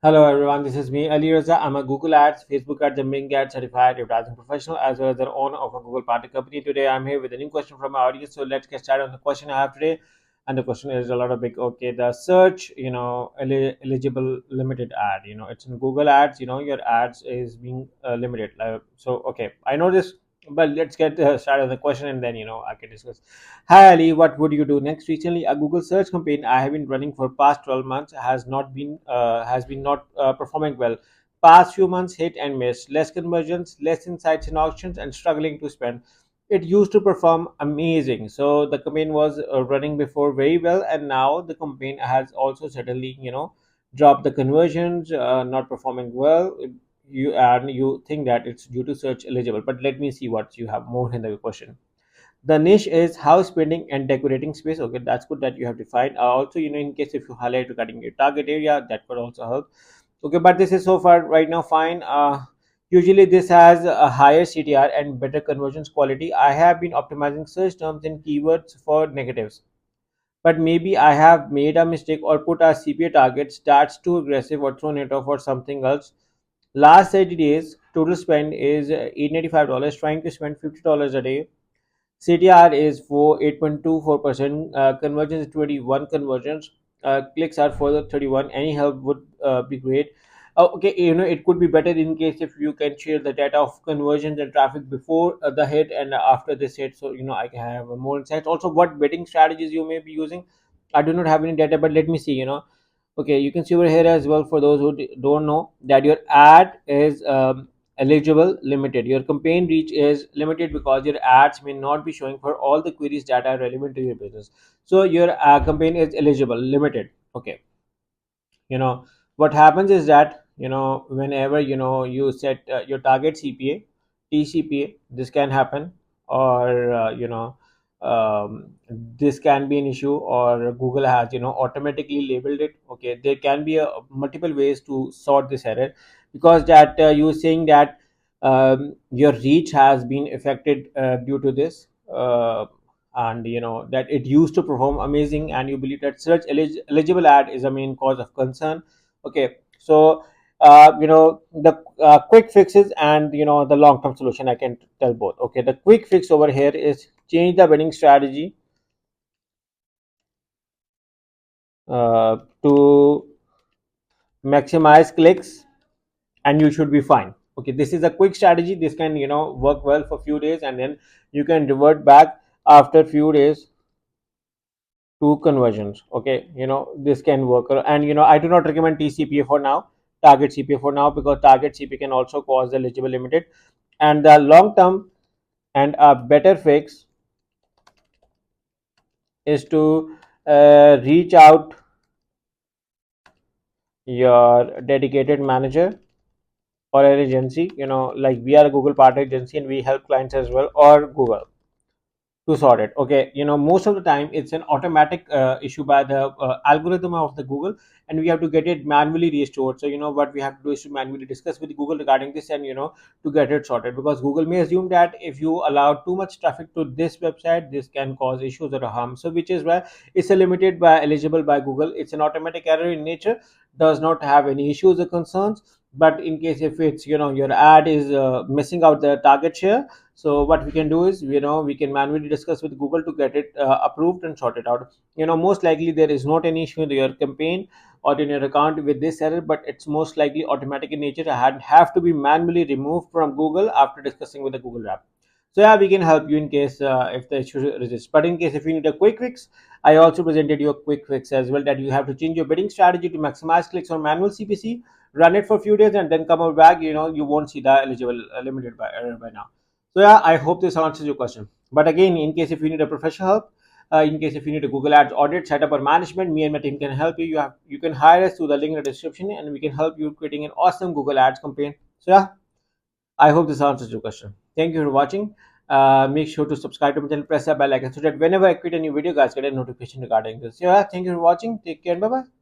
Hello everyone, this is me, Ali Raza. I'm a Google Ads, Facebook Ads, and Bing Ads certified advertising professional as well as the owner of a Google Partner company. Today I'm here with a new question from my audience. So let's get started on the question I have today. And the question is a lot of big, okay, the search, eligible limited ad, it's in Google Ads, your ads is being limited. Okay, I know this, but let's get started on the question and then, I can discuss. Hi Ali, what would you do next? Recently, a Google search campaign I have been running for past 12 months has been not performing well. Past few months hit and miss, less conversions, less insights in auctions, and struggling to spend. It used to perform amazing, so the campaign was running before very well, and now the campaign has also suddenly dropped the conversions, not performing well. You think that it's due to search eligible, but let me see what you have more in the question. The niche is house painting and decorating space. Okay, that's good that you have defined. Also, in case if you highlight regarding your target area, that could also help. Okay, but this is so far right now fine. Usually this has a higher CTR and better conversions quality. I have been optimizing search terms and keywords for negatives, but maybe I have made a mistake or put a CPA target that's too aggressive or thrown it off or something else. Last 30 days total spend is $895, trying to spend $50 a day. CTR is for 8.24%. Conversions is 21 conversions. Clicks are for the 31. Any help would be great. Okay, it could be better in case if you can share the data of conversions and traffic before the hit and after this hit, so I can have more insights. Also, what betting strategies you may be using. I do not have any data, but let me see. Okay, you can see over here as well, for those who don't know, that your ad is eligible limited. Your campaign reach is limited because your ads may not be showing for all the queries that are relevant to your business. So your campaign is eligible limited. Okay, what happens is that whenever you set your target CPA, TCPA, this can happen, or this can be an issue, or Google has automatically labeled it. Okay, there can be multiple ways to sort this error, because that you saying that your reach has been affected due to this, and that it used to perform amazing, and you believe that search eligible ad is a main cause of concern. Okay, so the quick fixes and the long term solution, I can tell both. Okay, the quick fix over here is change the bidding strategy to maximize clicks, and you should be fine. Okay, this is a quick strategy. This can work well for few days, and then you can revert back after few days to conversions. Okay, this can work, and I do not recommend TCPA for now, target CPA for now, because target CPA can also cause the eligible limited. And the long term and a better fix is to reach out your dedicated manager or an agency, like we are a Google partner agency and we help clients as well, or Google, to sort it. Okay, most of the time it's an automatic issue by the algorithm of the Google, and we have to get it manually restored. So what we have to do is to manually discuss with Google regarding this, and to get it sorted, because Google may assume that if you allow too much traffic to this website, this can cause issues or harm. So which is why it's a limited by eligible by Google. It's an automatic error in nature, does not have any issues or concerns. But in case if it's your ad is missing out the target share, so what we can do is we can manually discuss with Google to get it approved and sorted out. Most likely there is not any issue in your campaign or in your account with this error, but it's most likely automatic in nature. I have to be manually removed from Google after discussing with the Google rep. So yeah, we can help you in case if the issue exists. But in case if you need a quick fix, I also presented you a quick fix as well, that you have to change your bidding strategy to maximize clicks on manual CPC, run it for a few days, and then come back. You won't see the eligible limited by error by now. So yeah, I hope this answers your question. But again, in case if you need a professional help, in case if you need a Google Ads audit, setup, or management, me and my team can help you. You can hire us through the link in the description, and we can help you creating an awesome Google Ads campaign. So yeah, I hope this answers your question. Thank you for watching. Make sure to subscribe to my channel, press that bell icon so that whenever I create a new video, guys get a notification regarding this. So yeah, thank you for watching. Take care and bye bye.